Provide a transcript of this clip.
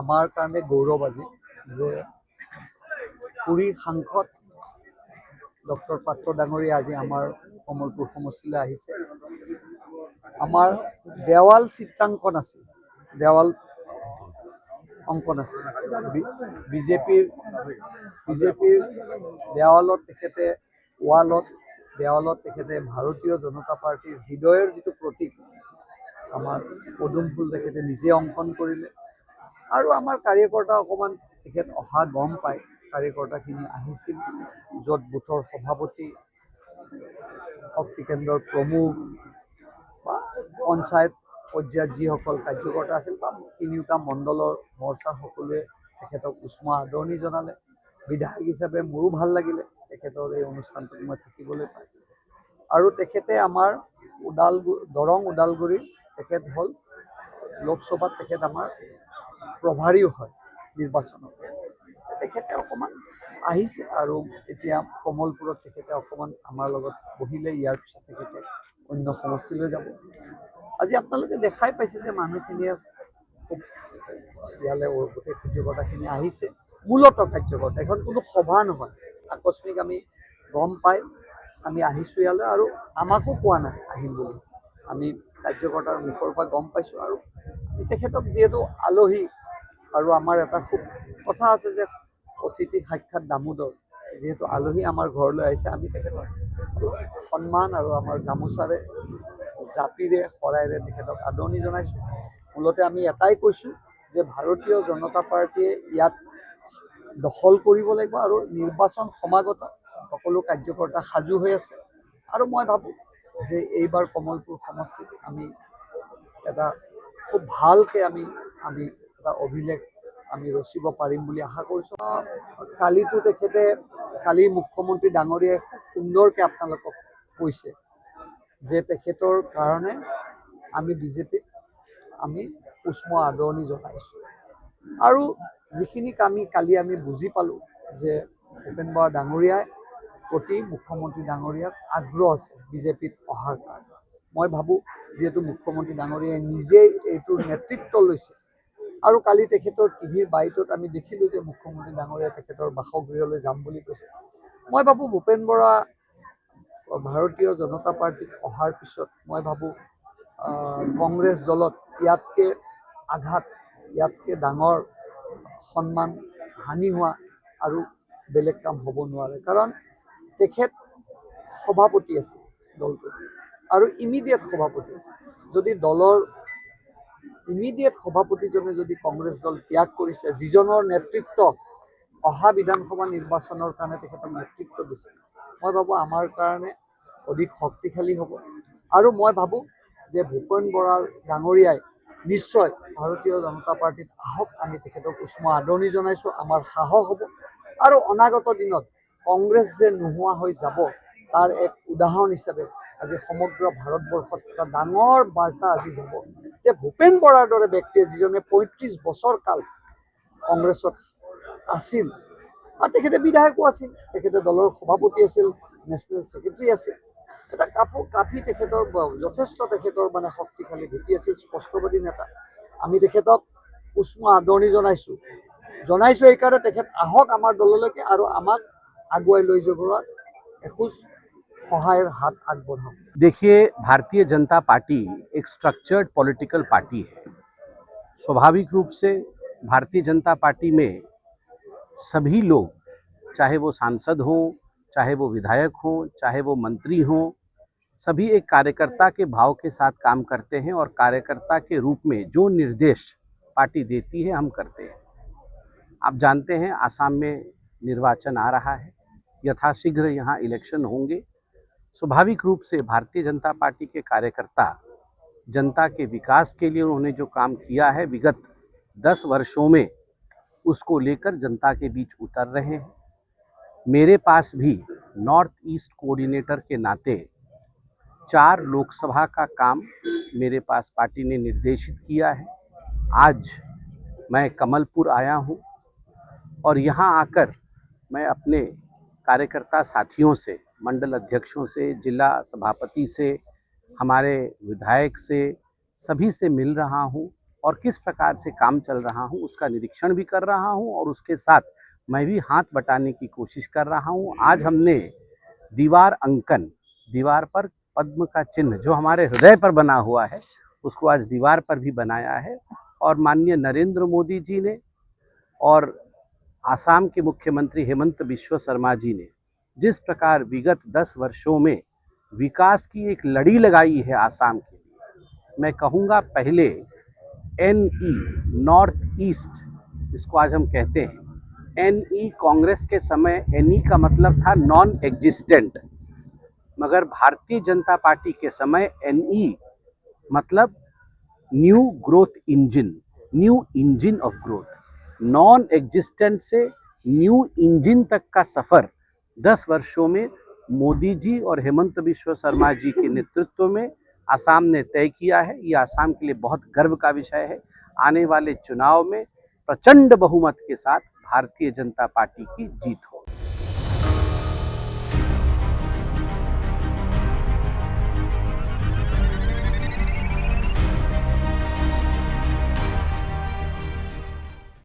আমাৰ কাৰণে গৌৰৱ আজি যে পুৰীৰ সাংসদ ডক্টৰ পাত্ৰ ডাঙৰীয়া আজি আমাৰ কমলপুৰ সমষ্টিলৈ আহিছে। আমাৰ দেৱাল চিত্ৰাংকন আছিল, দেৱাল অংকন আছিল বিজেপিৰ দেৱালত তেখেতে দেৱালত তেখেতে ভাৰতীয় জনতা পাৰ্টিৰ হৃদয়ৰ যিটো প্ৰতীক আমাৰ পদুম ফুল তেখেতে নিজে অংকন কৰিলে। আৰু আমাৰ কাৰ্যকৰ্তা অকণমান তেখেত অহা গম পায়, কাৰ্যকৰ্তাখিনি আহিছিল, য'ত বুথৰ সভাপতি, শক্তি কেন্দ্ৰৰ প্ৰমুখ বা পঞ্চায়ত পৰ্যায়ত যিসকল কাৰ্যকৰ্তা আছিল বা তিনিওটা মণ্ডলৰ মৰ্চাৰ সকলোৱে তেখেতক উষ্ম আদৰণি জনালে। বিধায়ক হিচাপে মোৰো ভাল লাগিলে তেখেতৰ এই অনুষ্ঠানটোত মই থাকিবলৈ পাই। আৰু তেখেতে আমাৰ দৰং ওদালগুৰিৰ তেখেত হ'ল লোকসভাত তেখেত আমাৰ প্ৰভাৰীও হয় নিৰ্বাচনত। তেখেতে অকণমান আহিছে আৰু এতিয়া কমলপুৰত তেখেতে অকণমান আমাৰ লগত বহিলে। ইয়াৰ পিছত তেখেতে অন্য সমষ্টিলৈ যাব। আজি আপোনালোকে দেখাই পাইছে যে মানুহখিনিয়ে খুব ইয়ালৈ গোটেই কাৰ্যকৰ্তাখিনি আহিছে। মূলতঃ কাৰ্যকৰ্তা, এখন কোনো সভা নহয়, আকস্মিক আমি গম পাই আমি আহিছোঁ ইয়ালৈ আৰু আমাকো কোৱা নাই আহিম বুলি। আমি কাৰ্যকৰ্তাৰ মুখৰ পৰা গম পাইছোঁ আৰু তেখেতক যিহেতু আলহী, আৰু আমাৰ এটা খুব কথা আছে যে অতিথি সাক্ষাৎ দামোদৰ, যিহেতু আলহী আমাৰ ঘৰলৈ আহিছে, আমি তেখেতক সন্মান আৰু আমাৰ গামোচাৰে, জাপিৰে, শৰাইৰে তেখেতক আদৰণি জনাইছোঁ। মূলতে আমি এটাই কৈছোঁ যে ভাৰতীয় জনতা পাৰ্টীয়ে ইয়াত দখল কৰিব লাগিব আৰু নিৰ্বাচন সমাগত সকলো কাৰ্যকৰ্তা সাজু হৈ আছে। আৰু মই ভাবোঁ যে এইবাৰ কমলপুৰ সমষ্টিত আমি এটা খুব ভালকৈ আমি এটা অভিলেখ আমি ৰচিব পাৰিম বুলি আশা কৰিছোঁ। কালি মুখ্যমন্ত্ৰী ডাঙৰীয়াই খুব সুন্দৰকৈ আপোনালোকক কৈছে যে তেখেতৰ কাৰণে আমি বিজেপিক আমি উষ্ম আদৰণি জনাইছোঁ। আৰু যিখিনি কালি আমি বুজি পালোঁ যে ভূপেন বৰা ডাঙৰীয়াই প্ৰতি মুখ্যমন্ত্ৰী ডাঙৰীয়াক আগ্ৰহ আছে বিজেপিত অহাৰ কাৰণে। মই ভাবোঁ যিহেতু মুখ্যমন্ত্ৰী ডাঙৰীয়াই নিজেই এইটোৰ নেতৃত্ব লৈছে, আৰু কালি তেখেতৰ টিভিৰ বাইটত আমি দেখিলোঁ যে মুখ্যমন্ত্ৰী ডাঙৰীয়াই তেখেতৰ বাসগৃহলৈ যাম বুলি কৈছে। মই ভাবোঁ ভূপেন বৰা ভাৰতীয় জনতা পাৰ্টীত অহাৰ পিছত মই ভাবোঁ কংগ্ৰেছ দলত ইয়াতকৈ আঘাত, ইয়াতকৈ ডাঙৰ সন্মান হানি হোৱা আৰু বেলেগ কাম হ'ব নোৱাৰে। কাৰণ তেখেত সভাপতি আছিল দলটোৰ আৰু ইমিডিয়েট সভাপতি। যদি দলৰ ইমিডিয়েট সভাপতিজনে যদি কংগ্ৰেছ দল ত্যাগ কৰিছে, যিজনৰ নেতৃত্ব অহা বিধানসভা নিৰ্বাচনৰ কাৰণে তেখেতক নেতৃত্ব দিছে, মই ভাবোঁ আমাৰ কাৰণে অধিক শক্তিশালী হ'ব। আৰু মই ভাবোঁ যে ভূপেন বৰা ডাঙৰীয়াই নিশ্চয় ভাৰতীয় জনতা পাৰ্টীত আহক, আমি তেখেতক উষ্ম আদৰণি জনাইছোঁ। আমাৰ সাহস হ'ব আৰু অনাগত দিনত কংগ্ৰেছ যে নোহোৱা হৈ যাব তাৰ এক উদাহৰণ হিচাপে আজি সমগ্ৰ ভাৰতবৰ্ষত এটা ডাঙৰ বাৰ্তা আজি যাব যে ভূপেন বৰাৰ দৰে ব্যক্তিয়ে, যিজনে ৩৫ বছৰ কাল কংগ্ৰেছত আছিল আৰু তেখেতে বিধায়কো আছিল, তেখেতে দলৰ সভাপতি আছিল, নেশ্যনেল ছেক্ৰেটাৰী আছিল, এটা কাফি তেখেতৰ যথেষ্ট তেখেতৰ মানে শক্তিশালী ভেটি আছিল, স্পষ্টবাদী নেতা। আমি তেখেতক উষ্ম আদৰণি জনাইছোঁ এইকাৰণে তেখেত আহক আমাৰ দললৈকে আৰু আমাক আগুৱাই লৈ যোৱাৰ এখোজ সহায়ৰ হাত আগবঢ়াওক। देखिए, भारतीय जनता पार्टी एक स्ट्रक्चर्ड पॉलिटिकल पार्टी है। स्वाभाविक रूप से भारतीय जनता पार्टी में सभी लोग, चाहे वो सांसद हों, चाहे वो विधायक हों, चाहे वो मंत्री हों, सभी एक कार्यकर्ता के भाव के साथ काम करते हैं और कार्यकर्ता के रूप में जो निर्देश पार्टी देती है हम करते हैं। आप जानते हैं आसाम में निर्वाचन आ रहा है, यथाशीघ्र यहाँ इलेक्शन होंगे। स्वाभाविक रूप से भारतीय जनता पार्टी के कार्यकर्ता जनता के विकास के लिए उन्होंने जो काम किया है विगत 10 वर्षों में, उसको लेकर जनता के बीच उतर रहे हैं। मेरे पास भी नॉर्थ ईस्ट कोऑर्डिनेटर के नाते 4 लोकसभा का काम मेरे पास पार्टी ने निर्देशित किया है। आज मैं कमलपुर आया हूँ और यहाँ आकर मैं अपने कार्यकर्ता साथियों से, मंडल अध्यक्षों से, जिला सभापति से, हमारे विधायक से, सभी से मिल रहा हूँ और किस प्रकार से काम चल रहा हूँ उसका निरीक्षण भी कर रहा हूँ और उसके साथ मैं भी हाथ बटाने की कोशिश कर रहा हूँ। आज हमने दीवार अंकन, दीवार पर पद्म का चिन्ह जो हमारे हृदय पर बना हुआ है उसको आज दीवार पर भी बनाया है। और माननीय नरेंद्र मोदी जी ने और आसाम के मुख्यमंत्री हेमंत बिश्व शर्मा जी ने जिस प्रकार विगत 10 वर्षों में विकास की एक लड़ी लगाई है आसाम के लिए, मैं कहूँगा पहले NE नॉर्थ ईस्ट जिसको आज हम कहते हैं, NE कांग्रेस के समय NE का मतलब था नॉन एग्जिस्टेंट, मगर भारतीय जनता पार्टी के समय NE मतलब new growth engine, new engine of growth. Non existent say new engine तक का सफर 10 वर्षों में मोदी जी और हेमंत बिश्व शर्मा जी के नेतृत्व में आसाम ने तय किया है। ये आसाम के लिए बहुत गर्व का विषय है। आने वाले चुनाव में प्रचंड बहुमत के साथ भारतीय जनता पार्टी की जीत हो।